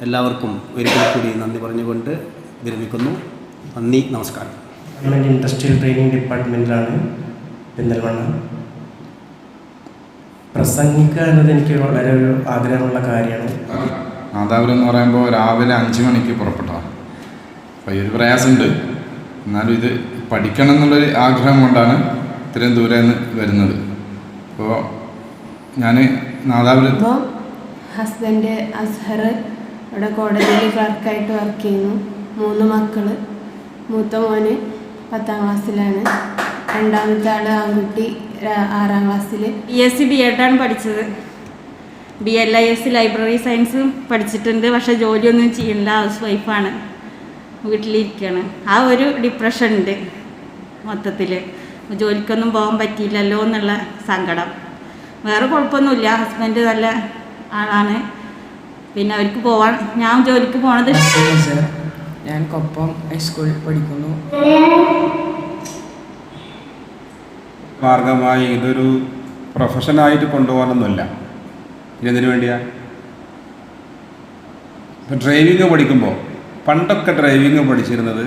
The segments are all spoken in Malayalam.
എല്ലാവർക്കും ഒരിക്കൽ കൂടി നന്ദി പറഞ്ഞുകൊണ്ട് വിരമിക്കുന്നു. നന്ദി, നമസ്കാരം. ഗവൺമെൻറ് ഇൻഡസ്ട്രിയൽ ട്രെയിനിങ് ഡിപ്പാർട്ട്മെൻറ്റിലാണ് പെരിന്തൽമണ്ണ. പ്രസംഗിക്കുക എന്നത് എനിക്ക് വളരെ ഒരു ആഗ്രഹമുള്ള കാര്യമാണ്. നാദാപുരം എന്ന് പറയുമ്പോൾ രാവിലെ 5 മണിക്ക് പുറപ്പെട്ടതാണ്. അപ്പോൾ ഈ ഒരു പ്രയാസമുണ്ട്. എന്നാലും ഇത് പഠിക്കണം എന്നുള്ളൊരു ആഗ്രഹം കൊണ്ടാണ് ഇത്രയും ദൂരെ നിന്ന് വരുന്നത്. അപ്പോൾ ഞാൻ നാദാപുരം ഇപ്പോൾ ഹസ്ബൻഡ് അസ്ഹർ ഇവിടെ കോടതിയിൽ ക്ലർക്കായിട്ട് വർക്ക് ചെയ്യുന്നു. 3 മക്കൾ. മൂത്ത മോന് 10ാം ക്ലാസ്സിലാണ്. രണ്ടാമത്തെ ആൾ ആൺകുട്ടി 6ാം ക്ലാസ്സിൽ. BSc B.Ed ആണ് പഠിച്ചത്. BLIS ലൈബ്രറി സയൻസ് പഠിച്ചിട്ടുണ്ട്. പക്ഷേ ജോലിയൊന്നും ചെയ്യണില്ല. ഹൗസ് വൈഫാണ്, വീട്ടിലിരിക്കുകയാണ്. ആ ഒരു ഡിപ്രഷൻ ഉണ്ട് മൊത്തത്തിൽ. ജോലിക്കൊന്നും പോകാൻ പറ്റിയില്ലല്ലോ എന്നുള്ള സങ്കടം. വേറെ കുഴപ്പമൊന്നുമില്ല. ഹസ്ബൻഡ് നല്ല ആളാണ്. പിന്നെ അവർക്ക് പോവാൻ, ഞാൻ ജോലിക്ക് പോണത് സർ, ഞാൻ കൊപ്പം ഹൈസ്കൂളിൽ പഠിക്കുന്നു. മാർഗമായി ഇതൊരു പ്രൊഫഷനായിട്ട് കൊണ്ടുപോകാനൊന്നുമില്ല. ഇതിനു വേണ്ടിയാണ് ഇപ്പം ഡ്രൈവിംഗ് പഠിക്കുമ്പോൾ, പണ്ടൊക്കെ ഡ്രൈവിംഗ് പഠിച്ചിരുന്നത്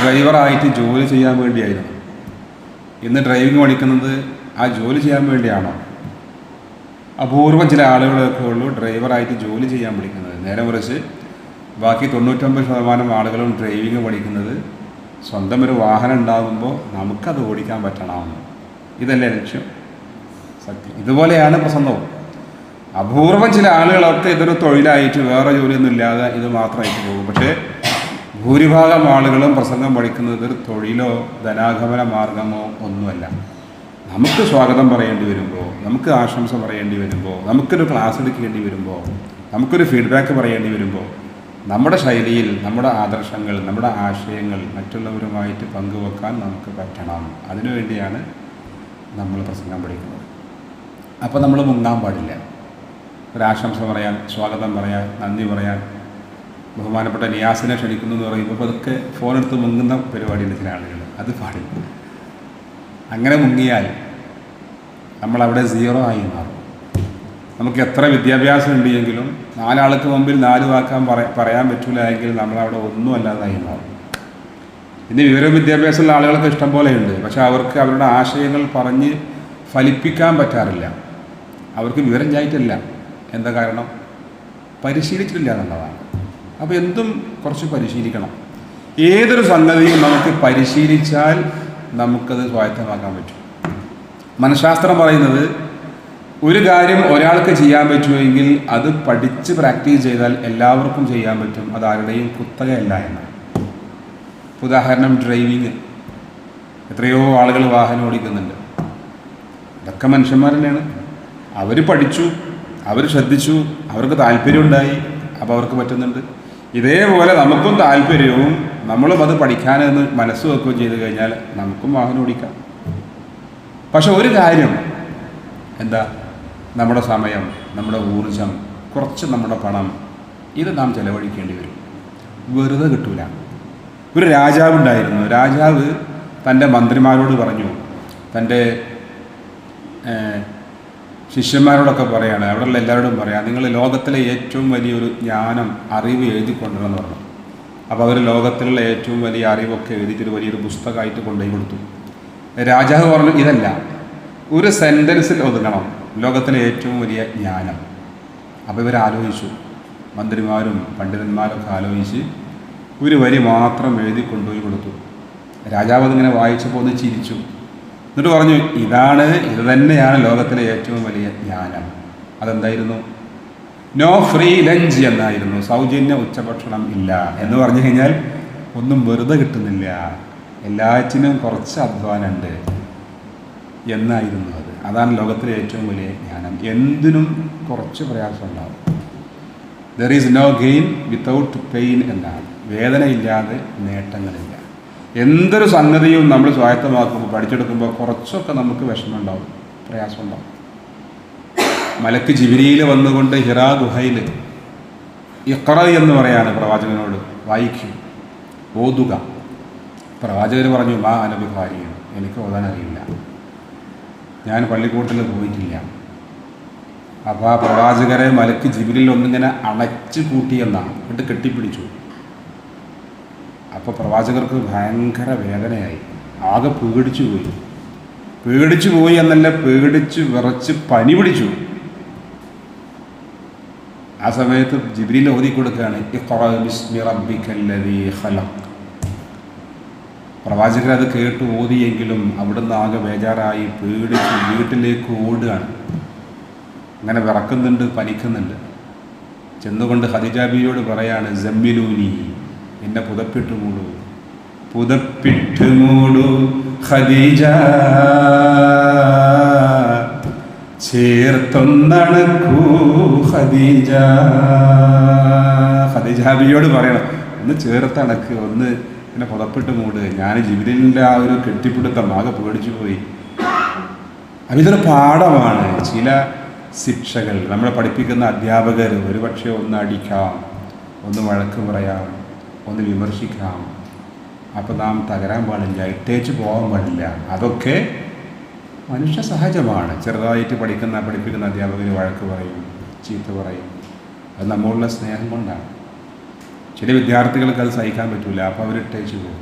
ഡ്രൈവറായിട്ട് ജോലി ചെയ്യാൻ വേണ്ടിയായിരുന്നു. ഇന്ന് ഡ്രൈവിംഗ് പഠിക്കുന്നത് ആ ജോലി ചെയ്യാൻ വേണ്ടിയാണോ? അപൂർവം ചില ആളുകളൊക്കെ ഉള്ളൂ ഡ്രൈവറായിട്ട് ജോലി ചെയ്യാൻ പഠിക്കുന്നത്. നേരെ മറിച്ച് ബാക്കി 99% ആളുകളും ഡ്രൈവിംഗ് പഠിക്കുന്നത് സ്വന്തം ഒരു വാഹനം ഉണ്ടാകുമ്പോൾ നമുക്കത് ഓടിക്കാൻ പറ്റണം. ഇതല്ലേ ലക്ഷ്യം? സത്യം. ഇതുപോലെയാണ് പ്രസംഗവും. അപൂർവം ചില ആളുകളൊക്കെ ഇതൊരു തൊഴിലായിട്ട് വേറെ ജോലിയൊന്നും ഇല്ലാതെ ഇത് മാത്രമായിട്ട് പോകും. പക്ഷേ ഭൂരിഭാഗം ആളുകളും പ്രസംഗം പഠിക്കുന്നത് ഒരു തൊഴിലോ ധനാഗമന മാർഗമോ ഒന്നുമല്ല. നമുക്ക് സ്വാഗതം പറയേണ്ടി വരുമ്പോൾ, നമുക്ക് ആശംസ പറയേണ്ടി വരുമ്പോൾ, നമുക്കൊരു ക്ലാസ് എടുക്കേണ്ടി വരുമ്പോൾ, നമുക്കൊരു ഫീഡ്ബാക്ക് പറയേണ്ടി വരുമ്പോൾ, നമ്മുടെ ശൈലിയിൽ നമ്മുടെ ആദർശങ്ങൾ, നമ്മുടെ ആശയങ്ങൾ മറ്റുള്ളവരുമായിട്ട് പങ്കുവെക്കാൻ നമുക്ക് പറ്റണം. അതിനുവേണ്ടിയാണ് നമ്മൾ പ്രസംഗം പഠിക്കുന്നത്. അപ്പോൾ നമ്മൾ മുങ്ങാൻ പാടില്ല. ഒരാശംസ പറയാൻ, സ്വാഗതം പറയാൻ, നന്ദി പറയാൻ, ബഹുമാനപ്പെട്ട നിയാസിനെ ക്ഷണിക്കുന്നു എന്ന് പറയുമ്പോൾ അതൊക്കെ ഫോണെടുത്ത് മുങ്ങുന്ന പരിപാടിയുണ്ട് ചില ആളുകൾ. അത് പാടില്ല. അങ്ങനെ മുങ്ങിയാൽ നമ്മളവിടെ 0 ആയി മാറും. നമുക്ക് എത്ര വിദ്യാഭ്യാസം ഉണ്ടെങ്കിലും 4 ആൾക്ക് മുമ്പിൽ 4 വാക്കാൻ പറയാൻ പറ്റില്ല എങ്കിൽ നമ്മളവിടെ ഒന്നും അല്ലാതായി മാറും. ഇനി വിവരവും വിദ്യാഭ്യാസമുള്ള ആളുകൾക്ക് ഇഷ്ടം പോലെയുണ്ട്. പക്ഷേ അവർക്ക് അവരുടെ ആശയങ്ങൾ പറഞ്ഞ് ഫലിപ്പിക്കാൻ പറ്റാറില്ല. അവർക്ക് വിവരം ചായിട്ടില്ല. എന്താ കാരണം? പരിശീലിച്ചിട്ടില്ല എന്നുള്ളതാണ്. അപ്പോൾ എന്തും കുറച്ച് പരിശീലിക്കണം. ഏതൊരു സംഗതിയും നമുക്ക് പരിശീലിച്ചാൽ നമുക്കത് സ്വായത്തമാക്കാൻ പറ്റും. മനഃശാസ്ത്രം പറയുന്നത് ഒരു കാര്യം ഒരാൾക്ക് ചെയ്യാൻ പറ്റുമെങ്കിൽ അത് പഠിച്ച് പ്രാക്ടീസ് ചെയ്താൽ എല്ലാവർക്കും ചെയ്യാൻ പറ്റും. അത് ആരുടെയും കുത്തകയല്ല എന്നാണ്. ഉദാഹരണം ഡ്രൈവിങ്. എത്രയോ ആളുകൾ വാഹനം ഓടിക്കുന്നുണ്ട്. ഇതൊക്കെ മനുഷ്യന്മാർ തന്നെയാണ്. അവർ പഠിച്ചു, അവർ ശ്രദ്ധിച്ചു, അവർക്ക് താല്പര്യമുണ്ടായി, അപ്പോൾ അവർക്ക് പറ്റുന്നുണ്ട്. ഇതേപോലെ നമുക്കും താല്പര്യവും നമ്മളും അത് പഠിക്കാനെന്ന് മനസ്സ് വെക്കുകയും ചെയ്ത് കഴിഞ്ഞാൽ നമുക്കും വാഹനം ഓടിക്കാം. പക്ഷെ ഒരു കാര്യം എന്താ? നമ്മുടെ സമയം, നമ്മുടെ ഊർജം, കുറച്ച് നമ്മുടെ പണം, ഇത് നാം ചെലവഴിക്കേണ്ടി വരും. വെറുതെ കിട്ടൂല. ഒരു രാജാവുണ്ടായിരുന്നു. രാജാവ് തൻ്റെ മന്ത്രിമാരോട് പറഞ്ഞു, തൻ്റെ ശിഷ്യന്മാരോടൊക്കെ പറയാണ്, അവിടെയുള്ള എല്ലാവരോടും പറയാം, നിങ്ങൾ ലോകത്തിലെ ഏറ്റവും വലിയൊരു ജ്ഞാനം, അറിവ് എഴുതിക്കൊണ്ടുവരെന്ന് പറഞ്ഞു. അപ്പോൾ അവർ ലോകത്തിലുള്ള ഏറ്റവും വലിയ അറിവൊക്കെ എഴുതിയിട്ടൊരു വലിയൊരു പുസ്തകമായിട്ട് കൊണ്ടുപോയി കൊടുത്തു. രാജാവ് പറഞ്ഞു, ഇതല്ല, ഒരു സെൻറ്റൻസിൽ ഒതുങ്ങണം ലോകത്തിലെ ഏറ്റവും വലിയ ജ്ഞാനം. അപ്പോൾ ഇവരാലോചിച്ചു, മന്ത്രിമാരും പണ്ഡിതന്മാരൊക്കെ ആലോചിച്ച് ഒരു വരി മാത്രം എഴുതി കൊണ്ടുപോയി കൊടുത്തു. രാജാവ് അതിങ്ങനെ വായിച്ചപ്പോൾ ഒന്ന് ചിരിച്ചു. എന്നിട്ട് പറഞ്ഞു, ഇത് തന്നെയാണ് ലോകത്തിലെ ഏറ്റവും വലിയ ജ്ഞാനം. അതെന്തായിരുന്നു? നോ ഫ്രീ ലഞ്ച് എന്നായിരുന്നു. സൗജന്യ ഉച്ചഭക്ഷണം ഇല്ല എന്ന് പറഞ്ഞു കഴിഞ്ഞാൽ ഒന്നും വെറുതെ കിട്ടുന്നില്ല, എല്ലാറ്റിനും കുറച്ച് അധ്വാനമുണ്ട് എന്നായിരുന്നു അത്. അതാണ് ലോകത്തിലെ ഏറ്റവും വലിയ ജ്ഞാനം. എന്തിനും കുറച്ച് പ്രയാസം ഉണ്ടാവും. There is no gain without pain എന്നാണ്. വേദനയില്ലാതെ നേട്ടങ്ങളില്ല. എന്തൊരു സംഗതിയും നമ്മൾ സ്വായത്തമാക്കുമ്പോൾ, പഠിച്ചെടുക്കുമ്പോൾ കുറച്ചൊക്കെ നമുക്ക് വിഷമമുണ്ടാവും, പ്രയാസം ഉണ്ടാവും. മലക്ക് ജിബ്രീൽ വന്നുകൊണ്ട് ഹിറാ ഗുഹയിൽ ഇഖ്റ എന്ന് പറയാണ് പ്രവാചകനോട്, വായിക്കൂ, ഓതുക. പ്രവാചകർ പറഞ്ഞു, മാ അന ബിഖാരിയും, എനിക്ക് ഓതാൻ അറിയില്ല, ഞാൻ പള്ളിക്കൂട്ടത്തിൽ പോയിട്ടില്ല, അപ്പോൾ ആ പ്രവാചകരെ മലക്ക് ജിബ്രീൽ ഒന്നിങ്ങനെ അണച്ചു കൂട്ടിയെന്നാണ്, എന്നിട്ട് കെട്ടിപ്പിടിച്ചു. അപ്പോൾ പ്രവാചകർക്ക് ഭയങ്കര വേദനയായി, ആകെ പേടിച്ചു പോയി എന്നല്ല, പേടിച്ച് വിറച്ച് പനി പിടിച്ചു. ആ സമയത്ത് ജിബ്രീൽ ഓതി കൊടുക്കുകയാണ്, ഇഖ്റാ ബിസ്മി റബ്ബിക്കല്ലദീ ഖലഖ്. പ്രവാചകർ അത് കേട്ട് ഓതിയെങ്കിലും അവിടുന്ന് ആകെ ബേജാറായി പേടിച്ച് വീട്ടിലേക്ക് ഓടുകയാണ്. അങ്ങനെ വിറക്കുന്നുണ്ട്, പനിക്കുന്നുണ്ട്. ചെന്നുകൊണ്ട് ഖദീജ ബീവിയോട് പറയാണ്, ജമ്മിലൂനി, എന്നെ പുതപ്പിട്ട് മൂടൂ ഖദീജ, ചേർത്തൊന്നണക്കൂ ഖദീജ. ഖദീജ ബീവിയോട് പറയണം, ഒന്ന് ചേർത്തണക്ക്, ഒന്ന് എന്നെ പുതപ്പിട്ട് മൂട്. ഞാൻ ജിബ്രീലിൻ്റെ ആ ഒരു കെട്ടിപ്പിടുത്തം ആകെ പേടിച്ചു പോയി. അതിതൊരു പാഠമാണ്. ചില ശിക്ഷകൾ നമ്മളെ പഠിപ്പിക്കുന്ന അധ്യാപകർ ഒരുപക്ഷെ ഒന്ന് അടിക്കാം, ഒന്ന് വഴക്ക് പറയാം, ഒന്ന് വിമർശിക്കാം. അപ്പോൾ നാം തകരാൻ പാടില്ല, ഇട്ടേച്ച് പോകാൻ പാടില്ല. അതൊക്കെ മനുഷ്യ സഹജമാണ്. ചെറുതായിട്ട് പഠിപ്പിക്കുന്ന അധ്യാപകർ വഴക്ക് പറയും, ചീത്ത പറയും. അത് നമ്മളുള്ള സ്നേഹം കൊണ്ടാണ്. ചില വിദ്യാർത്ഥികൾക്ക് അത് സഹിക്കാൻ പറ്റില്ല, അപ്പോൾ അവർ ഇട്ടേച്ച് പോകും.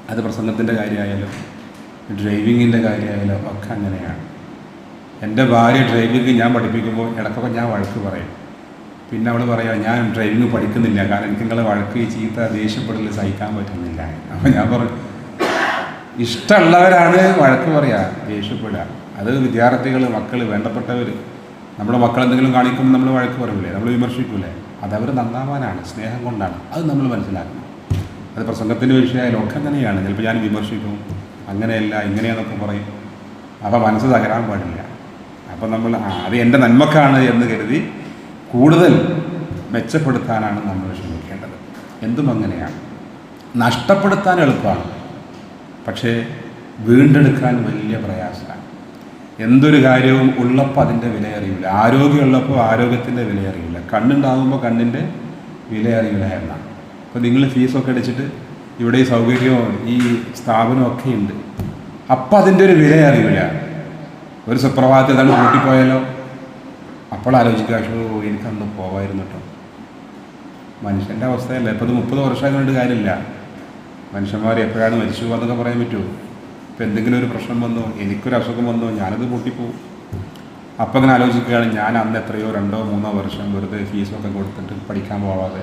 അത് പ്രസംഗത്തിൻ്റെ കാര്യമായാലും ഡ്രൈവിങ്ങിൻ്റെ കാര്യമായാലും ഒക്കെ അങ്ങനെയാണ്. എൻ്റെ ഭാര്യ ഡ്രൈവിംഗ് ഞാൻ പഠിപ്പിക്കുമ്പോൾ ഇടയ്ക്കൊക്കെ ഞാൻ വഴക്ക് പറയും. പിന്നെ അവൾ പറയാം, ഞാൻ ഡ്രൈവിംഗ് പഠിക്കുന്നില്ല, കാരണം എനിക്ക് നിങ്ങളെ വഴക്ക്, ചീത്ത, ദേഷ്യപ്പെടൽ സഹിക്കാൻ പറ്റുന്നില്ല. അപ്പോൾ ഞാൻ പറഞ്ഞു, ഇഷ്ടമുള്ളവരാണ് വഴക്ക് പറയുക, ദേഷ്യപ്പെടുക. അത് വിദ്യാർത്ഥികൾ, മക്കൾ, വേണ്ടപ്പെട്ടവർ. നമ്മുടെ മക്കൾ എന്തെങ്കിലും കാണിക്കുമ്പോൾ നമ്മൾ വഴക്ക് പറയൂലേ, നമ്മൾ വിമർശിക്കൂലേ, അതവർ നന്നാവാനാണ്, സ്നേഹം കൊണ്ടാണ്. അത് നമ്മൾ മനസ്സിലാക്കണം. അത് പ്രസംഗത്തിൻ്റെ വിഷയമായാലും ഒക്കെ അങ്ങനെയാണ്. ചിലപ്പോൾ ഞാൻ വിമർശിക്കും, അങ്ങനെയല്ല ഇങ്ങനെയാണെന്നൊക്കെ പറയും. അപ്പോൾ മനസ്സ് തകരാൻ പാടില്ല. അപ്പോൾ നമ്മൾ അത് എൻ്റെ നന്മക്കാണ് എന്ന് കരുതി കൂടുതൽ മെച്ചപ്പെടുത്താനാണ് നമ്മൾ ശ്രമിക്കേണ്ടത്. എന്തും അങ്ങനെയാണ്. നഷ്ടപ്പെടുത്താൻ എളുപ്പമാണ്, പക്ഷേ വീണ്ടെടുക്കാൻ വലിയ പ്രയാസമാണ്. എന്തൊരു കാര്യവും ഉള്ളപ്പോൾ അതിൻ്റെ വില അറിയില്ല. ആരോഗ്യമുള്ളപ്പോൾ ആരോഗ്യത്തിൻ്റെ വില അറിയില്ല. കണ്ണുണ്ടാകുമ്പോൾ കണ്ണിൻ്റെ വില അറിയില്ല എന്നാണ്. അപ്പോൾ നിങ്ങൾ ഫീസൊക്കെ അടിച്ചിട്ട് ഇവിടെ ഈ സൗകര്യവും ഈ സ്ഥാപനമൊക്കെ ഉണ്ട്, അപ്പം അതിൻ്റെ ഒരു വില അറിയില്ല. ഒരു സുപ്രഭാതത്തിൽ തന്നെ കൂട്ടിപ്പോയാലോ, അപ്പോൾ ആലോചിക്കുക, എനിക്കന്ന് പോകാമായിരുന്നു കേട്ടോ. മനുഷ്യൻ്റെ അവസ്ഥയല്ല. ഇപ്പോൾ ഇത് 30 വർഷമായി കണ്ടിട്ട് കാര്യമില്ല. മനുഷ്യന്മാർ എപ്പോഴാണ് മരിച്ചു എന്നൊക്കെ പറയാൻ പറ്റുമോ? ഇപ്പോൾ എന്തെങ്കിലും ഒരു പ്രശ്നം വന്നോ, എനിക്കൊരു അസുഖം വന്നോ, ഞാനത് പൊട്ടിപ്പോവും. അപ്പം അങ്ങനെ ആലോചിക്കുകയാണ്, ഞാൻ അന്ന് എത്രയോ 2-3 വർഷം വെറുതെ ഫീസൊക്കെ കൊടുത്തിട്ട് പഠിക്കാൻ പോവാതെ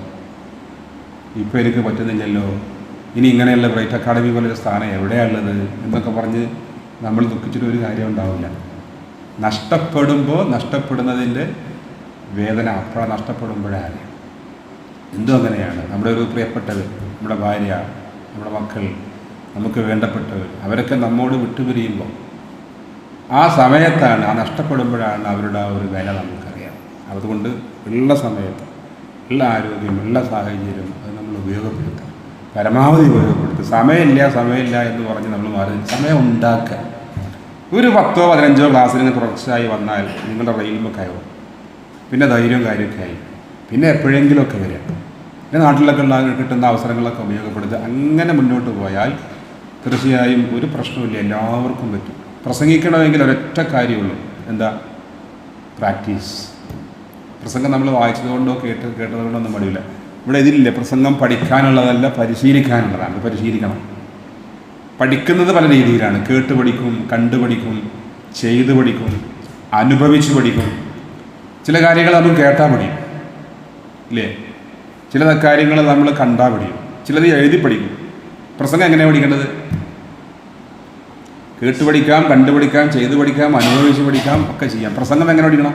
ഇപ്പോൾ എനിക്ക് പറ്റുന്നില്ലല്ലോ. ഇനി ഇങ്ങനെയുള്ള ബ്രൈറ്റ് അക്കാഡമി പോലൊരു സ്ഥാനം എവിടെയാണുള്ളത് എന്നൊക്കെ പറഞ്ഞ് നമ്മൾ ദുഃഖിച്ചിട്ട് ഒരു കാര്യം ഉണ്ടാവില്ല. നഷ്ടപ്പെടുന്നതിൻ്റെ വേദന അപ്പോഴാണ്, നഷ്ടപ്പെടുമ്പോഴാണ്. എന്തും അങ്ങനെയാണ്. നമ്മുടെ ഒരു പ്രിയപ്പെട്ടവർ, നമ്മുടെ ഭാര്യ, നമ്മുടെ മക്കൾ, നമുക്ക് വേണ്ടപ്പെട്ടവർ, അവരൊക്കെ നമ്മോട് വിട്ടുപിരിയുമ്പോൾ ആ സമയത്താണ്, ആ നഷ്ടപ്പെടുമ്പോഴാണ് അവരുടെ ആ ഒരു വില നമുക്കറിയാം. അതുകൊണ്ട് ഉള്ള സമയത്ത്, ഉള്ള ആരോഗ്യം, ഉള്ള സാഹചര്യം അത് നമ്മൾ ഉപയോഗപ്പെടുത്തുക, പരമാവധി ഉപയോഗപ്പെടുത്തുക. സമയമില്ല എന്ന് പറഞ്ഞ് നമ്മൾ മാറി സമയം ഉണ്ടാക്കുക. ഒരു 10-15 ക്ലാസ്സിൽ തുടർച്ചയായി വന്നാൽ നിങ്ങളുടെ റെയിൽമൊക്കെ ആവും. പിന്നെ ധൈര്യവും കാര്യമൊക്കെ ആയി. പിന്നെ എപ്പോഴെങ്കിലുമൊക്കെ വരിക. പിന്നെ നാട്ടിലൊക്കെ കിട്ടുന്ന അവസരങ്ങളൊക്കെ ഉപയോഗപ്പെടുത്തുക. അങ്ങനെ മുന്നോട്ട് പോയാൽ തീർച്ചയായും ഒരു പ്രശ്നമില്ല, എല്ലാവർക്കും പറ്റും. പ്രസംഗിക്കണമെങ്കിൽ ഒരൊറ്റ കാര്യമുള്ളൂ, എന്താ? പ്രാക്ടീസ്. പ്രസംഗം നമ്മൾ വായിച്ചതുകൊണ്ടോ കേട്ടതുകൊണ്ടോ ഒന്നും മടിയില്ല. ഇവിടെ ഇതിലില്ല. പ്രസംഗം പഠിക്കാനുള്ളതല്ല, പരിശീലിക്കാനുള്ളതാണ്. അത് പരിശീലിക്കണം. പഠിക്കുന്നത് പല രീതിയിലാണ്. കേട്ട് പഠിക്കും, കണ്ടു പഠിക്കും, ചെയ്ത് പഠിക്കും, അനുഭവിച്ച് പഠിക്കും. ചില കാര്യങ്ങൾ നമ്മൾ കേട്ടാൽ പഠിക്കും, ഇല്ലേ? ചില കാര്യങ്ങൾ നമ്മൾ കണ്ടാൽ പഠിക്കും, ചിലത് എഴുതി പഠിക്കും. പ്രസംഗം എങ്ങനെയാണ് പഠിക്കേണ്ടത്? കേട്ട് പഠിക്കാം, കണ്ടു പഠിക്കാം, ചെയ്ത് പഠിക്കാം, അനുഭവിച്ച് പഠിക്കാം, ഒക്കെ ചെയ്യാം. പ്രസംഗം എങ്ങനെ പഠിക്കണം?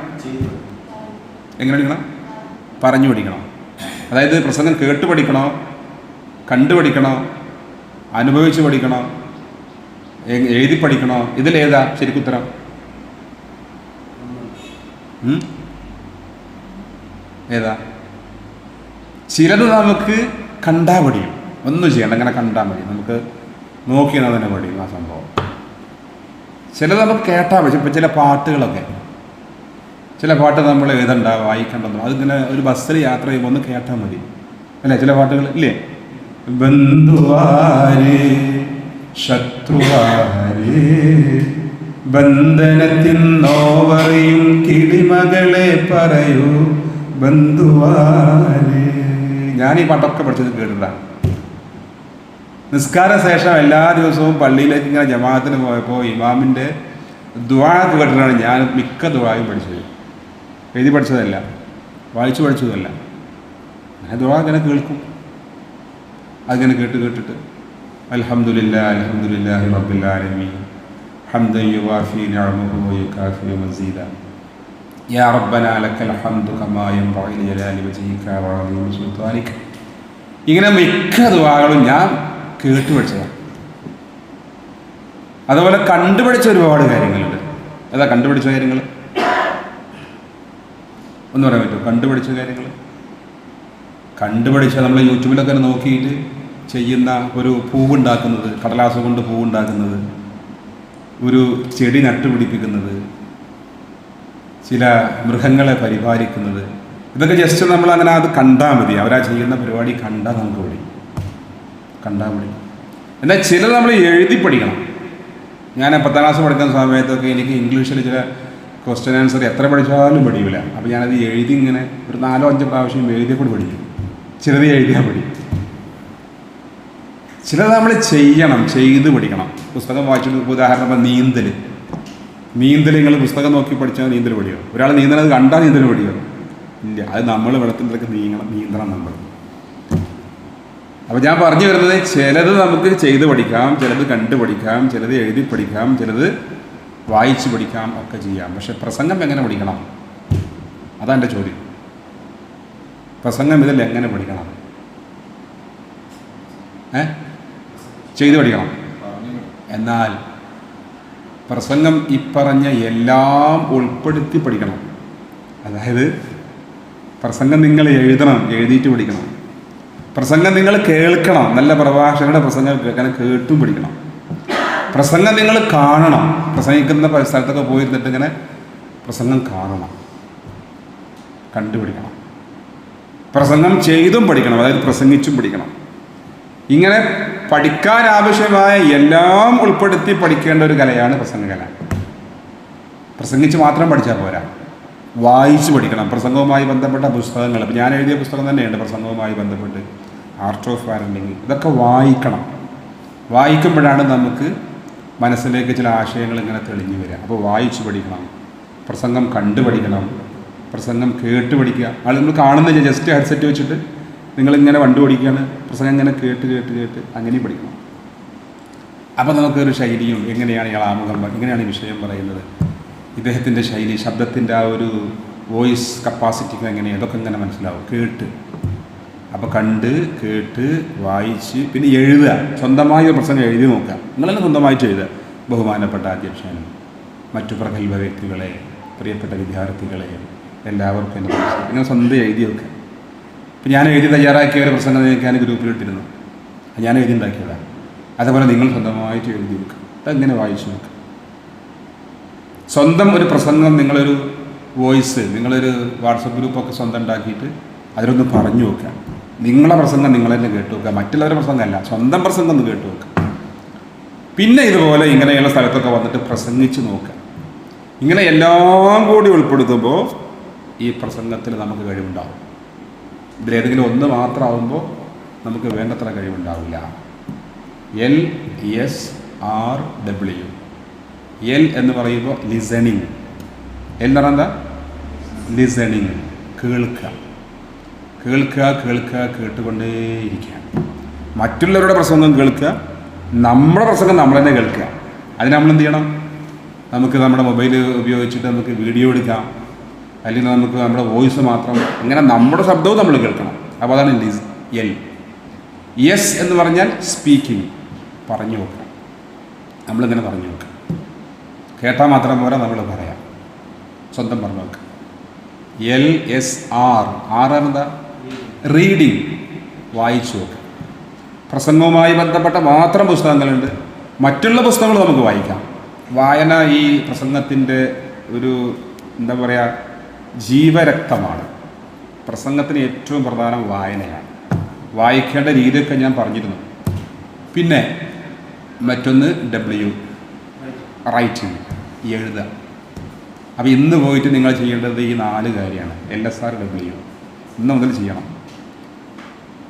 പറഞ്ഞു പഠിക്കണം. അതായത് പ്രസംഗം കേട്ട് പഠിക്കണോ, കണ്ടു പഠിക്കണോ, അനുഭവിച്ച് പഠിക്കണോ, എഴുതി പഠിക്കണോ? ഇതിലേതാ ശരിക്കുത്തരം? ഏതാ? ചിലത് നമുക്ക് കണ്ടാൽ പഠിയും, ഒന്നും ചെയ്യണ്ട, അങ്ങനെ കണ്ടാൽ മതി, നമുക്ക് നോക്കിയാൽ തന്നെ പഠിയും ആ സംഭവം. ചിലത് നമുക്ക് കേട്ടാൽ മതി. ഇപ്പം ചില പാട്ടുകളൊക്കെ, ചില പാട്ട് നമ്മൾ എഴുതണ്ട, വായിക്കണ്ടെന്നോ, അതിങ്ങനെ ഒരു ബസ്സിൽ യാത്ര ചെയ്യുമ്പോൾ ഒന്ന് കേട്ടാൽ മതി, അല്ലേ? ചില പാട്ടുകൾ ഇല്ലേ? ബന്ധുവാരേ ശത്രുവാരേ ബന്ധനത്തിൻ നോവറിയും കിളിമകളെ പറയൂ ബന്ധുവാലേ. ഞാൻ ഈ പാട്ടൊക്കെ പഠിച്ചത് കേട്ടിട്ടാണ്. നിസ്കാര ശേഷം എല്ലാ ദിവസവും പള്ളിയിലേക്ക് ഇങ്ങനെ ജമാഅത്തിന് പോയപ്പോൾ ഇമാമിൻ്റെ ദുആ കേട്ടിട്ടാണ് ഞാൻ മിക്ക ദുആയും പഠിച്ചത്. എഴുതി പഠിച്ചതല്ല, വായിച്ചു പഠിച്ചതല്ല. ഞാൻ ദുആ ഇങ്ങനെ കേൾക്കും. അതിങ്ങനെ കേട്ടിട്ട് അൽഹംദുലില്ലാഹി അൽഹംദുലില്ലാഹി റബ്ബിൽ ആലമീൻ ഹംദൻ യുവാഫി നിഅമഹു വയുകാഫി മസീദ യാ റബ്ബനാ ലക്കൽ ഹംദു കമാ യൻബഗി ലിജലാലി വജ്ഹിക വഅളീമി സുൽത്താനിക. ഇങ്ങനെ മിക്ക ദുആകളും ഞാൻ കേട്ട് പഠിച്ചതാണ്. അതുപോലെ കണ്ടുപഠിച്ച ഒരുപാട് കാര്യങ്ങളുണ്ട്. അതാ കണ്ടുപിടിച്ച കാര്യങ്ങൾ ഒന്ന് പറയാൻ പറ്റുമോ? കണ്ടുപിടിച്ച കാര്യങ്ങൾ കണ്ടുപിടിച്ച നമ്മൾ യൂട്യൂബിലൊക്കെ നോക്കിയിട്ട് ചെയ്യുന്ന ഒരു പൂവുണ്ടാക്കുന്നത്, കടലാസ് കൊണ്ട് പൂവുണ്ടാക്കുന്നത്, ഒരു ചെടി നട്ടുപിടിപ്പിക്കുന്നത്, ചില മൃഗങ്ങളെ പരിപാലിക്കുന്നത്, ഇതൊക്കെ ജസ്റ്റ് നമ്മൾ അങ്ങനെ അത് കണ്ടാൽ മതി. അവരാ ചെയ്യുന്ന പരിപാടി കണ്ടാൽ നമുക്ക് കണ്ടാൽ മതി. എന്നാൽ ചിലത് നമ്മൾ എഴുതി പഠിക്കണം. ഞാൻ 10ാം ക്ലാസ് പഠിക്കുന്ന സമയത്തൊക്കെ എനിക്ക് ഇംഗ്ലീഷിൽ ചില ക്വസ്റ്റ്യൻ ആൻസർ എത്ര പഠിച്ചാലും പഠിക്കില്ല. അപ്പോൾ ഞാനത് എഴുതി ഇങ്ങനെ ഒരു 4-5 പ്രാവശ്യം എഴുതിയ കൂടി പഠിക്കും. ചിലത് എഴുതിയാൽ പഠിക്കും. ചിലത് നമ്മൾ ചെയ്ത് പഠിക്കണം. പുസ്തകം വായിച്ചിട്ട് ഉദാഹരണം നീന്തൽ നിങ്ങൾ പുസ്തകം നോക്കി പഠിച്ചാൽ നീന്തൽ പഠിക്കും. ഒരാൾ നീന്തണത് കണ്ടാൽ നീന്തൽ പഠിക്കും ഇല്ല. അത് നമ്മൾ വെള്ളത്തിലൊക്കെ നീന്തണം നമ്മൾ. അപ്പോൾ ഞാൻ പറഞ്ഞു വരുന്നത് ചിലത് നമുക്ക് ചെയ്ത് പഠിക്കാം, ചിലത് കണ്ടു പഠിക്കാം, ചിലത് എഴുതി പഠിക്കാം, ചിലത് വായിച്ച് പഠിക്കാം, ഒക്കെ ചെയ്യാം. പക്ഷെ പ്രസംഗം എങ്ങനെ പഠിക്കണം? അതാണ് എൻ്റെ ചോദ്യം. പ്രസംഗം ഇതിൽ എങ്ങനെ പഠിക്കണം? ചെയ്ത് പഠിക്കണം. എന്നാൽ പ്രസംഗം ഇപ്പറഞ്ഞ എല്ലാം ഉൾപ്പെടുത്തി പഠിക്കണം. അതായത് പ്രസംഗം നിങ്ങൾ എഴുതണം, എഴുതിയിട്ട് പഠിക്കണം. പ്രസംഗം നിങ്ങൾ കേൾക്കണം, നല്ല പ്രഭാഷകരുടെ പ്രസംഗം കേൾക്കാൻ കേട്ടും പഠിക്കണം. പ്രസംഗം നിങ്ങൾ കാണണം, പ്രസംഗിക്കുന്ന സ്ഥലത്തൊക്കെ പോയിരുന്നിട്ട് ഇങ്ങനെ പ്രസംഗം കാണണം, കണ്ടുപിടിക്കണം. പ്രസംഗം ചെയ്തും പഠിക്കണം, അതായത് പ്രസംഗിച്ചും പഠിക്കണം. ഇങ്ങനെ പഠിക്കാൻ ആവശ്യമായ എല്ലാം ഉൾപ്പെടുത്തി പഠിക്കേണ്ട ഒരു കലയാണ് പ്രസംഗകല. പ്രസംഗിച്ച് മാത്രം പഠിച്ചാൽ പോരാ, വായിച്ച് പഠിക്കണം. പ്രസംഗവുമായി ബന്ധപ്പെട്ട പുസ്തകങ്ങൾ, ഇപ്പം ഞാൻ എഴുതിയ പുസ്തകം തന്നെയുണ്ട് പ്രസംഗവുമായി ബന്ധപ്പെട്ട്, ആർട്ട് ഓഫ് പാരന്റിങ്. ഇതൊക്കെ വായിക്കണം. വായിക്കുമ്പോഴാണ് നമുക്ക് മനസ്സിലേക്ക് ചില ആശയങ്ങൾ ഇങ്ങനെ തെളിഞ്ഞു വരിക. അപ്പോൾ വായിച്ച് പഠിക്കണം, പ്രസംഗം കണ്ടു പഠിക്കണം, പ്രസംഗം കേട്ട് പഠിക്കുക. ആൾ നമ്മൾ കാണുന്നില്ല, ജസ്റ്റ് ഹെഡ്സെറ്റ് വെച്ചിട്ട് നിങ്ങളിങ്ങനെ കണ്ടു പഠിക്കുകയാണ്. പ്രസംഗം ഇങ്ങനെ കേട്ട് അങ്ങനെയും പഠിക്കണം. അപ്പോൾ നമുക്കൊരു ശൈലിയും, എങ്ങനെയാണ് ഇയാൾ ആമുഖം, എങ്ങനെയാണ് ഈ വിഷയം പറയുന്നത്, ഇദ്ദേഹത്തിൻ്റെ ശൈലി, ശബ്ദത്തിൻ്റെ ആ ഒരു വോയിസ് കപ്പാസിറ്റിക്ക് എങ്ങനെയാണ്, ഇതൊക്കെ ഇങ്ങനെ മനസ്സിലാവും കേട്ട്. അപ്പോൾ കണ്ട് കേട്ട് വായിച്ച് പിന്നെ എഴുതുക. സ്വന്തമായി ഒരു പ്രസംഗം എഴുതി നോക്കുക. നിങ്ങളെല്ലാം സ്വന്തമായിട്ട് എഴുതുക. ബഹുമാനപ്പെട്ട അധ്യക്ഷനും മറ്റു പ്രഗത്ഭ വ്യക്തികളെ, പ്രിയപ്പെട്ട വിദ്യാർത്ഥികളെ, എല്ലാവർക്കും എൻ്റെ പ്രസംഗം ഇങ്ങനെ സ്വന്തം എഴുതി വെക്കുക. ഇപ്പം ഞാൻ എഴുതി തയ്യാറാക്കിയ ഒരു പ്രസംഗം ഞാൻ ഗ്രൂപ്പിലിട്ടിരുന്നു, ഞാൻ എഴുതി ഉണ്ടാക്കിയതാണ്. അതുപോലെ നിങ്ങൾ സ്വന്തമായിട്ട് എഴുതി വെക്കുക. അതെങ്ങനെ വായിച്ചു നോക്കുക. സ്വന്തം ഒരു പ്രസംഗം, നിങ്ങളൊരു വോയിസ്, നിങ്ങളൊരു വാട്സപ്പ് ഗ്രൂപ്പൊക്കെ സ്വന്തം ഉണ്ടാക്കിയിട്ട് അതിലൊന്ന് പറഞ്ഞു നോക്കുക. നിങ്ങളെ പ്രസംഗം നിങ്ങൾ തന്നെ കേട്ടു നോക്കുക, മറ്റുള്ളവരുടെ പ്രസംഗമല്ല, സ്വന്തം പ്രസംഗം ഒന്ന് കേട്ടു നോക്കുക. പിന്നെ ഇതുപോലെ ഇങ്ങനെയുള്ള സ്ഥലത്തൊക്കെ വന്നിട്ട് പ്രസംഗിച്ച് നോക്കുക. ഇങ്ങനെ എല്ലാം കൂടി ഉൾപ്പെടുത്തുമ്പോൾ ഈ പ്രസംഗത്തിൽ നമുക്ക് കഴിവുണ്ടാവും. ഇതിലേതെങ്കിലും ഒന്ന് മാത്രമാകുമ്പോൾ നമുക്ക് വേണ്ടത്ര കഴിവുണ്ടാവില്ല. LSRW. എൽ എന്ന് പറയുമ്പോൾ ലിസണിങ്. എന്ന് പറഞ്ഞാൽ എന്താ? ലിസണിങ്, കേൾക്കുക, കേട്ടുകൊണ്ടേയിരിക്കുക. മറ്റുള്ളവരുടെ പ്രസംഗം കേൾക്കുക, നമ്മുടെ പ്രസംഗം നമ്മൾ തന്നെ കേൾക്കുക. അതിന് നമ്മൾ എന്ത് ചെയ്യണം? നമുക്ക് നമ്മുടെ മൊബൈൽ ഉപയോഗിച്ചിട്ട് നമുക്ക് വീഡിയോ എടുക്കാം, അല്ലെങ്കിൽ നമുക്ക് നമ്മുടെ വോയിസ് മാത്രം, ഇങ്ങനെ നമ്മുടെ ശബ്ദവും നമ്മൾ കേൾക്കണം. അപ്പോൾ അതാണ് എൽ. എസ് എന്ന് പറഞ്ഞാൽ സ്പീക്കിംഗ്, പറഞ്ഞു നോക്കുക. നമ്മളിങ്ങനെ പറഞ്ഞു നോക്കുക. കേട്ടാൽ മാത്രം പോരാ, നമ്മൾ പറയാം, സ്വന്തം പറഞ്ഞു നോക്കുക. LSR. എന്താ? റീഡിങ്, വായിച്ചു നോക്കുക. പ്രസംഗവുമായി ബന്ധപ്പെട്ട മാത്രം പുസ്തകങ്ങളുണ്ട്, മറ്റുള്ള പുസ്തകങ്ങൾ നമുക്ക് വായിക്കാം. വായന ഈ പ്രസംഗത്തിൻ്റെ ഒരു എന്താ പറയുക, ജീവരക്തമാണ്. പ്രസംഗത്തിന് ഏറ്റവും പ്രധാനം വായനയാണ്. വായിക്കേണ്ട രീതിയൊക്കെ ഞാൻ പറഞ്ഞിരുന്നു. പിന്നെ മറ്റൊന്ന് W, റൈറ്റിംഗ്. എഴുതുക. അപ്പോൾ ഇന്ന് പോയിട്ട് നിങ്ങൾ ചെയ്യേണ്ടത് ഈ 4 കാര്യമാണ്. LSRW ഇന്ന് മുതൽ ചെയ്യണം.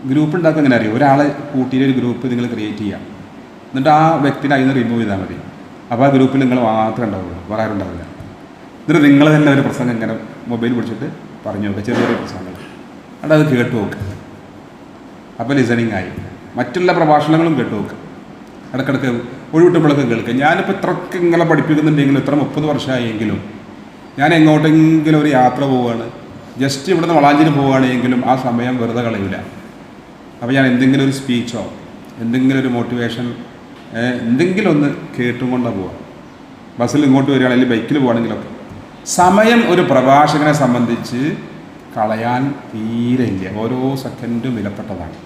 ഗ്രൂപ്പ് ഉണ്ടാക്കുക എങ്ങനെ അറിയാം? ഒരാളെ കൂട്ടിയിട്ട് ഒരു ഗ്രൂപ്പ് നിങ്ങൾ ക്രിയേറ്റ് ചെയ്യുക. എന്നിട്ട് ആ വ്യക്തിനെ അതിൽ നിന്ന് റിമൂവ് ചെയ്താൽ മതി. അപ്പോൾ ആ ഗ്രൂപ്പിൽ നിങ്ങൾ മാത്രമേ ഉണ്ടാവുള്ളൂ, വേറെ ആരും ഉണ്ടാവില്ല. എന്നിട്ട് നിങ്ങൾ തന്നെ ഒരു പ്രസംഗം ഇങ്ങനെ മൊബൈൽ പിടിച്ചിട്ട് പറഞ്ഞു നോക്കുക, ചെറിയ പ്രസംഗങ്ങൾ. അവിടെ അത് കേട്ട് നോക്കുക. അപ്പോൾ ലിസണിങ് ആയി. മറ്റുള്ള പ്രഭാഷണങ്ങളും കേട്ട് നോക്കുക. ഇടയ്ക്കിടയ്ക്ക് ഒഴിവിട്ടുമ്പോഴൊക്കെ കേൾക്കുക. ഞാനിപ്പോൾ ഇത്രയ്ക്ക് നിങ്ങളെ പഠിപ്പിക്കുന്നുണ്ടെങ്കിലും ഇത്ര 30 വർഷമായെങ്കിലും ഞാൻ എങ്ങോട്ടെങ്കിലും ഒരു യാത്ര പോവുകയാണ്, ജസ്റ്റ് ഇവിടുന്ന് വളാഞ്ചേരി പോവുകയാണെങ്കിലും ആ സമയം വെറുതെ കളയില്ല. അപ്പോൾ ഞാൻ എന്തെങ്കിലും ഒരു സ്പീച്ചോ എന്തെങ്കിലും ഒരു മോട്ടിവേഷൻ എന്തെങ്കിലും ഒന്ന് കേട്ടും കൊണ്ടാണ് പോവുക. ബസ്സിൽ ഇങ്ങോട്ട് വരികയാണെങ്കിൽ ബൈക്കിൽ പോവുകയാണെങ്കിലൊക്കെ സമയം ഒരു പ്രഭാഷകനെ സംബന്ധിച്ച് കളയാൻ തീരെ ഇല്ല. ഓരോ സെക്കൻഡും വിലപ്പെട്ടതാണ്.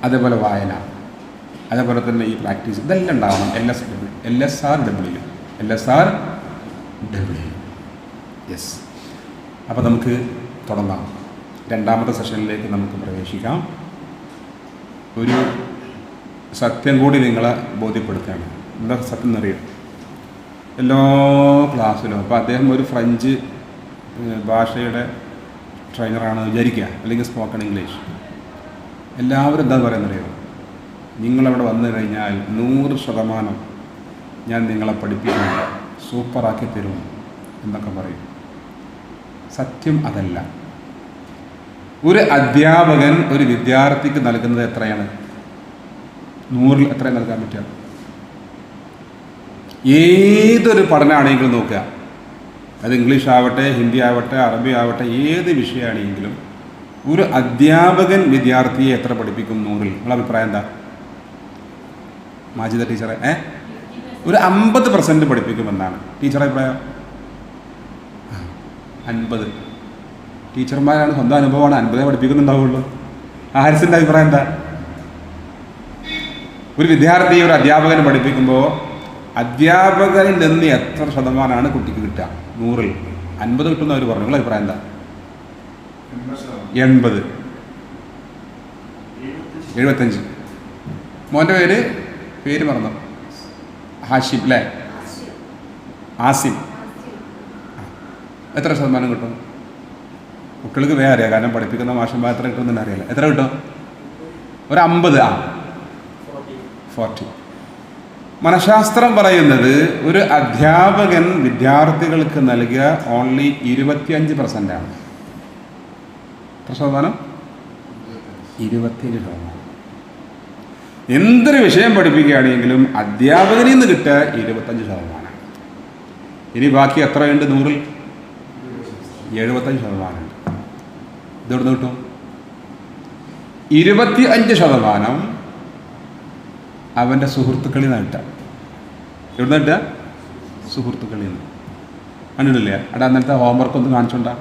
അതേപോലെ വായന, അതേപോലെ തന്നെ ഈ പ്രാക്ടീസ്, ഇതെല്ലാം ഉണ്ടാവണം. LSRW. യെസ്. അപ്പോൾ നമുക്ക് തുടങ്ങാം. രണ്ടാമത്തെ സെഷനിലേക്ക് നമുക്ക് പ്രവേശിക്കാം. ഒരു സത്യം കൂടി നിങ്ങളെ ബോധ്യപ്പെടുത്തുകയാണ്. എന്താ സത്യം എന്നറിയാം? എല്ലാ ക്ലാസ്സിലും അപ്പോൾ അദ്ദേഹം ഒരു ഫ്രഞ്ച് ഭാഷയുടെ ട്രെയിനറാണെന്ന് വിചാരിക്കുക, അല്ലെങ്കിൽ സ്പോക്കൺ ഇംഗ്ലീഷ്. എല്ലാവരും എന്താ പറയുന്നറിയോ? നിങ്ങളവിടെ വന്നു കഴിഞ്ഞാൽ 100% ഞാൻ നിങ്ങളെ പഠിപ്പിക്കും, സൂപ്പറാക്കി തരും എന്നൊക്കെ പറയും. സത്യം അതല്ല. ഒരു അധ്യാപകൻ ഒരു വിദ്യാർത്ഥിക്ക് നൽകുന്നത് എത്രയാണ്? 100-ൽ എത്ര നൽകാൻ പറ്റുക? ഏതൊരു പഠനമാണെങ്കിലും നോക്കുക, അത് ഇംഗ്ലീഷ് ആവട്ടെ, ഹിന്ദി ആവട്ടെ, അറബി ആവട്ടെ, ഏത് വിഷയമാണെങ്കിലും ഒരു അധ്യാപകൻ വിദ്യാർത്ഥിയെ എത്ര പഠിപ്പിക്കും 100-ൽ? നിങ്ങളുടെ അഭിപ്രായം എന്താ? മാജിദ ടീച്ചറെ ഒരു 50% പഠിപ്പിക്കുമെന്നാണ് ടീച്ചറുടെ അഭിപ്രായം. 50. ടീച്ചർമാരാണ്, സ്വന്തം അനുഭവമാണ്, 50 പഠിപ്പിക്കുന്നുണ്ടാവുള്ളൂ. ഹാരിസിൻ്റെ അഭിപ്രായം എന്താ? ഒരു വിദ്യാർത്ഥി ഒരു അധ്യാപകനെ പഠിപ്പിക്കുമ്പോൾ അധ്യാപകനിൽ നിന്ന് എത്ര ശതമാനമാണ് കുട്ടിക്ക് കിട്ടുക? 100-ൽ 50 കിട്ടുന്ന അവർ പറഞ്ഞു. നിങ്ങളുടെ അഭിപ്രായം എന്താ? 80. 75. മോൻ്റെ പേര് മറന്നു. ഹാഷിം അല്ലേ? ആസിം. എത്ര ശതമാനം കിട്ടും? കുട്ടികൾക്ക് വേറെ അറിയാം, കാരണം പഠിപ്പിക്കുന്ന മാഷന്മാർ എത്ര കിട്ടുമെന്ന് അറിയില്ല. എത്ര കിട്ടും? ഒരു 50. 40. മനഃശാസ്ത്രം പറയുന്നത് ഒരു അധ്യാപകൻ വിദ്യാർത്ഥികൾക്ക് നൽകുക ഓൺലി 25% ആണ്. എത്ര ശതമാനം? 25%. എന്തൊരു വിഷയം പഠിപ്പിക്കുകയാണെങ്കിലും അധ്യാപകനിൽ നിന്ന് കിട്ടുക 25%. ഇനി ബാക്കി എത്രയുണ്ട്? 100-ൽ 75%. ഇതെവിടുന്ന് കിട്ടും? 25% അവൻ്റെ സുഹൃത്തുക്കളിൽ നിന്ന് കിട്ടുക. എവിടുന്ന് കിട്ടുക? സുഹൃത്തുക്കളിൽ നിന്ന്. കണ്ടിട്ടില്ലേ? അവിടെ അന്നത്തെ ഹോംവർക്ക് ഒന്ന് കാണിച്ചോണ്ടാ,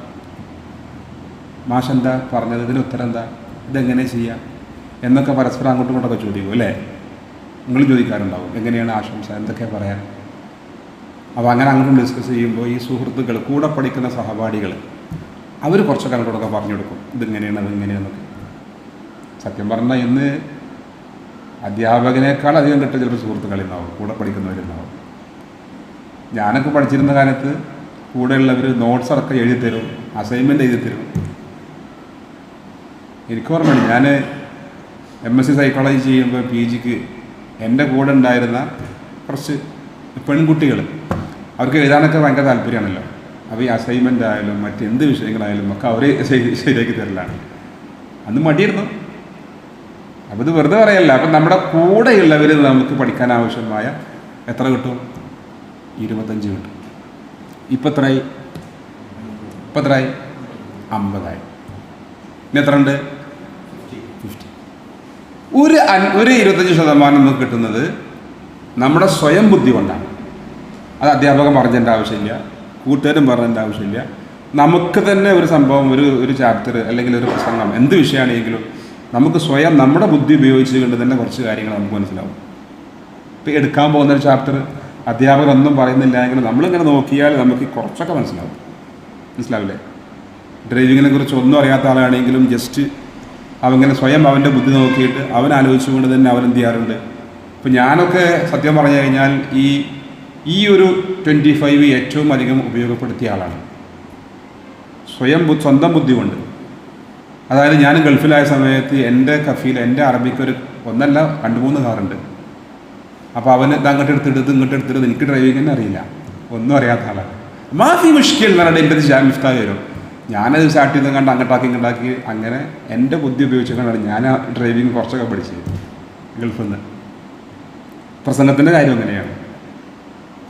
മാഷ് എന്താ പറഞ്ഞത്, ഇതിന് ഉത്തരം എന്താ, ഇതെങ്ങനെ ചെയ്യാം എന്നൊക്കെ പരസ്പരം അങ്ങോട്ടും ഇങ്ങോട്ടൊക്കെ ചോദിക്കും അല്ലേ? നിങ്ങൾ ചോദിക്കാറുണ്ടാവും, എങ്ങനെയാണ് ആശംസ, എന്തൊക്കെയാണ് പറയാൻ. അപ്പോൾ അങ്ങനെ അങ്ങോട്ടും ഡിസ്കസ് ചെയ്യുമ്പോൾ ഈ സുഹൃത്തുക്കൾ, കൂടെ പഠിക്കുന്ന സഹപാഠികൾ, അവർ കുറച്ചൊക്കെ അങ്ങോട്ടൊക്കെ പറഞ്ഞു കൊടുക്കും, ഇതിങ്ങനെയാണ് അതെങ്ങനെയാണെന്നൊക്കെ. സത്യം പറഞ്ഞാൽ ഇന്ന് അധ്യാപകനേക്കാൾ അധികം കിട്ടുക ചിലപ്പോൾ സുഹൃത്തുക്കളുണ്ടാവും, കൂടെ പഠിക്കുന്നവരുണ്ടാവും. ഞാനൊക്കെ പഠിച്ചിരുന്ന കാലത്ത് കൂടെയുള്ളവർ നോട്ട്സ് അടക്കം എഴുതി തരും, അസൈൻമെൻറ്റ് എഴുതി തരും. എനിക്ക് ഓർമ്മയുണ്ട്, ഞാൻ MSc സൈക്കോളജി ചെയ്യുമ്പോൾ PGക്ക് എൻ്റെ കൂടെ ഉണ്ടായിരുന്ന കുറച്ച് പെൺകുട്ടികൾ, അവർക്ക് എഴുതാനൊക്കെ ഭയങ്കര താല്പര്യമാണല്ലോ. അപ്പോൾ ഈ അസൈൻമെൻ്റ് ആയാലും മറ്റെന്ത് വിഷയങ്ങളായാലും ഒക്കെ അവർ ശരിയാക്കി തരലാണ്. അന്ന് മടിയിരുന്നു. അപ്പോൾ ഇത് വെറുതെ പറയല്ല. അപ്പം നമ്മുടെ കൂടെയുള്ളവർ നമുക്ക് പഠിക്കാൻ ആവശ്യമായ എത്ര കിട്ടും? 25 കിട്ടും. ഇപ്പം എത്രയായി? 50 ഇനി എത്ര ഉണ്ട്? 50. ഒരു 25% നമുക്ക് കിട്ടുന്നത് നമ്മുടെ സ്വയം ബുദ്ധി കൊണ്ടാണ്. അത് അധ്യാപകൻ പറഞ്ഞതിൻ്റെ ആവശ്യമില്ല, കൂട്ടുകാരും പറഞ്ഞതിൻ്റെ ആവശ്യമില്ല. നമുക്ക് തന്നെ ഒരു സംഭവം, ഒരു ചാപ്റ്റർ അല്ലെങ്കിൽ ഒരു പ്രസംഗം, എന്ത് വിഷയമാണെങ്കിലും നമുക്ക് സ്വയം നമ്മുടെ ബുദ്ധി ഉപയോഗിച്ചുകൊണ്ട് തന്നെ കുറച്ച് കാര്യങ്ങൾ നമുക്ക് മനസ്സിലാവും. ഇപ്പോൾ എടുക്കാൻ പോകുന്നൊരു ചാപ്റ്റർ അധ്യാപകർ ഒന്നും പറയുന്നില്ല എങ്കിലും നമ്മളിങ്ങനെ നോക്കിയാൽ നമുക്ക് കുറച്ചൊക്കെ മനസ്സിലാവില്ലേ? ഡ്രൈവിങ്ങിനെ കുറിച്ച് ഒന്നും അറിയാത്ത ആളാണെങ്കിലും ജസ്റ്റ് അവങ്ങനെ സ്വയം അവൻ്റെ ബുദ്ധി നോക്കിയിട്ട് അവൻ ആലോചിച്ചുകൊണ്ട് തന്നെ അവൻ എന്ത് ചെയ്യാറുണ്ട്. ഇപ്പോൾ ഞാനൊക്കെ സത്യം പറഞ്ഞു കഴിഞ്ഞാൽ ഈ ഈ ഒരു 25 ഏറ്റവും അധികം ഉപയോഗപ്പെടുത്തിയ ആളാണ്. സ്വന്തം ബുദ്ധി കൊണ്ട്. അതായത് ഞാൻ ഗൾഫിലായ സമയത്ത് എൻ്റെ കഫീൽ, എൻ്റെ അറബിക്കൊരു 1 അല്ല 2-3 കാറുണ്ട്. അപ്പോൾ അവന് ഇത് അങ്ങോട്ട് എടുത്തിട്ട് ഇങ്ങോട്ട് എടുത്തിട്ട് എനിക്ക് ഡ്രൈവിംഗ് തന്നെ അറിയില്ല, ഒന്നും അറിയാത്ത ആളാണ്. മാഫി മുഷ്കിൽ എന്ന് പറഞ്ഞിട്ട് എൻ്റെ അടുത്ത് മിഫ്താഹ് വരും. ഞാനത് സ്റ്റാർട്ട് ചെയ്ത് കണ്ട് അങ്ങോട്ടാക്കി അങ്ങനെ എൻ്റെ ബുദ്ധി ഉപയോഗിച്ചുകൊണ്ടാണ് ഞാൻ ആ ഡ്രൈവിംഗ് കുറച്ചൊക്കെ പഠിച്ചത് ഗൾഫിൽ നിന്ന്. പ്രസംഗത്തിൻ്റെ കാര്യം അങ്ങനെയാണ്.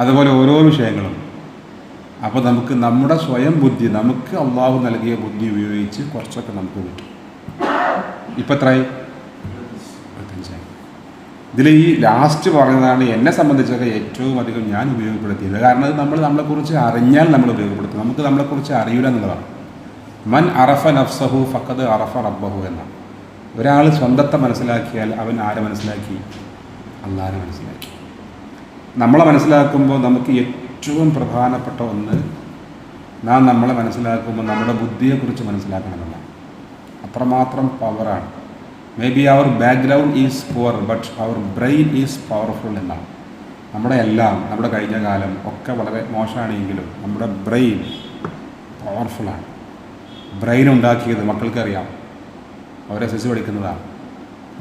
അതുപോലെ ഓരോ വിഷയങ്ങളും. അപ്പോൾ നമുക്ക് നമ്മുടെ സ്വയം ബുദ്ധി, നമുക്ക് അള്ളാഹു നൽകിയ ബുദ്ധി ഉപയോഗിച്ച് കുറച്ചൊക്കെ നമുക്ക് കിട്ടും. ഇപ്പം എത്രയായി? 25. ഇതിൽ ഈ ലാസ്റ്റ് പറയുന്നതാണ് എന്നെ സംബന്ധിച്ചൊക്കെ ഏറ്റവും അധികം ഞാൻ ഉപയോഗപ്പെടുത്തിയത്. കാരണം അത് നമ്മളെക്കുറിച്ച് അറിഞ്ഞാൽ നമ്മൾ ഉപയോഗപ്പെടുത്തും. നമുക്ക് നമ്മളെക്കുറിച്ച് അറിയില്ല എന്നുള്ളതാണ്. മൻ അറഫ നഫ്സഹു ഫഖദ് അറഫ റബ്ബഹു എന്നാണ്. ഒരാൾ സ്വന്തത്തെ മനസ്സിലാക്കിയാൽ അവൻ ആരെ മനസ്സിലാക്കി? അള്ളാഹനെ മനസ്സിലാക്കി. നമ്മളെ മനസ്സിലാക്കുമ്പോൾ നമുക്ക് ഏറ്റവും പ്രധാനപ്പെട്ട ഒന്ന്, നാം നമ്മളെ മനസ്സിലാക്കുമ്പോൾ നമ്മുടെ ബുദ്ധിയെക്കുറിച്ച് മനസ്സിലാക്കണമെന്നല്ല. അത്രമാത്രം പവറാണ്. മേ ബി അവർ ബാക്ക്ഗ്രൗണ്ട് ഈസ് പുവർ ബട്ട് അവർ ബ്രെയിൻ ഈസ് പവർഫുൾ എന്നാണ്. നമ്മുടെ എല്ലാം, നമ്മുടെ കഴിഞ്ഞ കാലം ഒക്കെ വളരെ മോശമാണെങ്കിലും നമ്മുടെ ബ്രെയിൻ പവർഫുള്ളാണ്. ബ്രെയിൻ ഉണ്ടാക്കിയത് മക്കൾക്കറിയാം, അവരെ SSLC പഠിക്കുന്നതാണ്.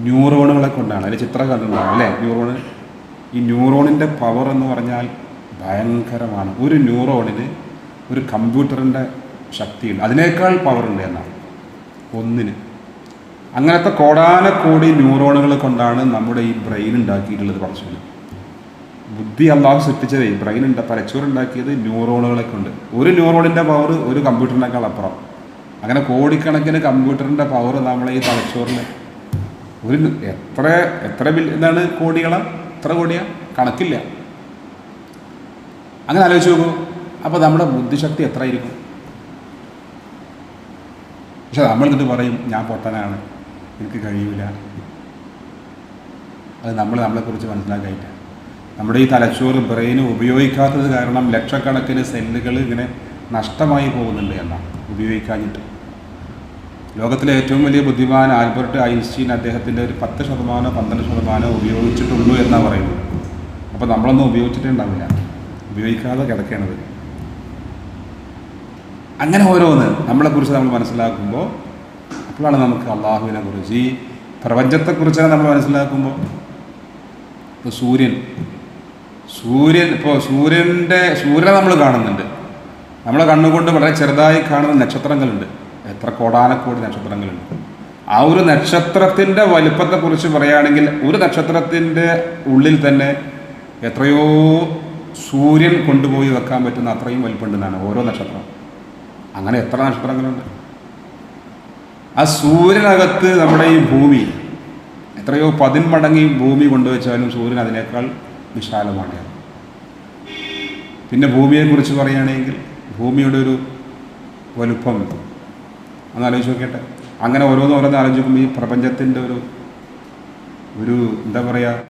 ന്യൂറോണുകളെ കൊണ്ടാണ്. അതിൽ ചിത്രം കണ്ടിട്ടുണ്ടാകും അല്ലേ? ന്യൂറോണ്. ഈ ന്യൂറോണിൻ്റെ പവർ എന്ന് പറഞ്ഞാൽ ഭയങ്കരമാണ്. ഒരു ന്യൂറോണിന് ഒരു കമ്പ്യൂട്ടറിൻ്റെ ശക്തിയുണ്ട്, അതിനേക്കാൾ പവറുണ്ട് എന്നാണ് ഒന്നിന്. അങ്ങനത്തെ കോടാനക്കോടി ന്യൂറോണുകൾ കൊണ്ടാണ് നമ്മുടെ ഈ ബ്രെയിൻ ഉണ്ടാക്കിയിട്ടുള്ളത്. പറച്ചില്ല ബുദ്ധി അള്ളാഹു സൃഷ്ടിച്ചത്, ബ്രെയിൻ തലച്ചോറുണ്ടാക്കിയത് ന്യൂറോണുകളെ കൊണ്ട്. ഒരു ന്യൂറോണിൻ്റെ പവർ ഒരു കമ്പ്യൂട്ടറിനേക്കാൾ അപ്പുറം. അങ്ങനെ കോടിക്കണക്കിന് കമ്പ്യൂട്ടറിൻ്റെ പവർ നമ്മളെ ഈ തലച്ചോറിന് ഒരു എത്ര എന്താണ് കോടികളാണ്, എത്ര കോടിയാണ്, കണക്കില്ല. അങ്ങനെ ആലോചിച്ച് നോക്കൂ. അപ്പോൾ നമ്മുടെ ബുദ്ധിശക്തി എത്രയായിരിക്കും? പക്ഷെ നമ്മളിത് പറയും, ഞാൻ പൊട്ടനാണ്, എനിക്ക് കഴിയില്ല. അത് നമ്മളെക്കുറിച്ച് മനസ്സിലാക്കായില്ല. നമ്മുടെ ഈ തലച്ചോറ് ബ്രെയിന് ഉപയോഗിക്കാത്തത് കാരണം ലക്ഷക്കണക്കിന് സെല്ലുകൾ ഇങ്ങനെ നഷ്ടമായി പോകുന്നുണ്ട് എന്നാണ്, ഉപയോഗിക്കാഞ്ഞിട്ട്. ലോകത്തിലെ ഏറ്റവും വലിയ ബുദ്ധിമാൻ ആൽബർട്ട് ഐൻസ്റ്റീൻ അദ്ദേഹത്തിൻ്റെ ഒരു 10% 12% ഉപയോഗിച്ചിട്ടുള്ളൂ എന്നാണ് പറയുന്നത്. അപ്പോൾ നമ്മളൊന്നും ഉപയോഗിച്ചിട്ടേ ഉണ്ടാവില്ല, ഉപയോഗിക്കാതെ കിടക്കേണ്ടത്. അങ്ങനെ ഓരോന്ന് നമ്മളെക്കുറിച്ച് നമ്മൾ മനസ്സിലാക്കുമ്പോൾ അപ്പോഴാണ് നമുക്ക് അള്ളാഹുവിനെ കുറിച്ച്, ഈ പ്രപഞ്ചത്തെക്കുറിച്ചാണ് നമ്മൾ മനസ്സിലാക്കുമ്പോൾ. ഇപ്പോൾ സൂര്യനെ നമ്മൾ കാണുന്നുണ്ട്. നമ്മളെ കണ്ണുകൊണ്ട് വളരെ ചെറുതായി കാണുന്ന നക്ഷത്രങ്ങളുണ്ട്. എത്ര കോടാനക്കോടി നക്ഷത്രങ്ങളുണ്ട്. ആ ഒരു നക്ഷത്രത്തിൻ്റെ വലുപ്പത്തെക്കുറിച്ച് പറയുകയാണെങ്കിൽ ഒരു നക്ഷത്രത്തിൻ്റെ ഉള്ളിൽ തന്നെ എത്രയോ സൂര്യൻ കൊണ്ടുപോയി വെക്കാൻ പറ്റുന്ന അത്രയും വലുപ്പമുണ്ടെന്നാണ് ഓരോ നക്ഷത്രം. അങ്ങനെ എത്ര നക്ഷത്രങ്ങളുണ്ട്? ആ സൂര്യനകത്ത് നമ്മുടെ ഈ ഭൂമി എത്രയോ 10 മടങ്ങ് ഭൂമി കൊണ്ടുവച്ചാലും സൂര്യൻ അതിനേക്കാൾ വിശാലമാണ്. പിന്നെ ഭൂമിയെക്കുറിച്ച് പറയുകയാണെങ്കിൽ ഭൂമിയുടെ ഒരു വലുപ്പം ഒന്ന് ആലോചിച്ച് നോക്കിയിട്ട്. അങ്ങനെ ഓരോന്ന് ആലോചിക്കുമ്പോൾ ഈ പ്രപഞ്ചത്തിൻ്റെ ഒരു എന്താ പറയുക,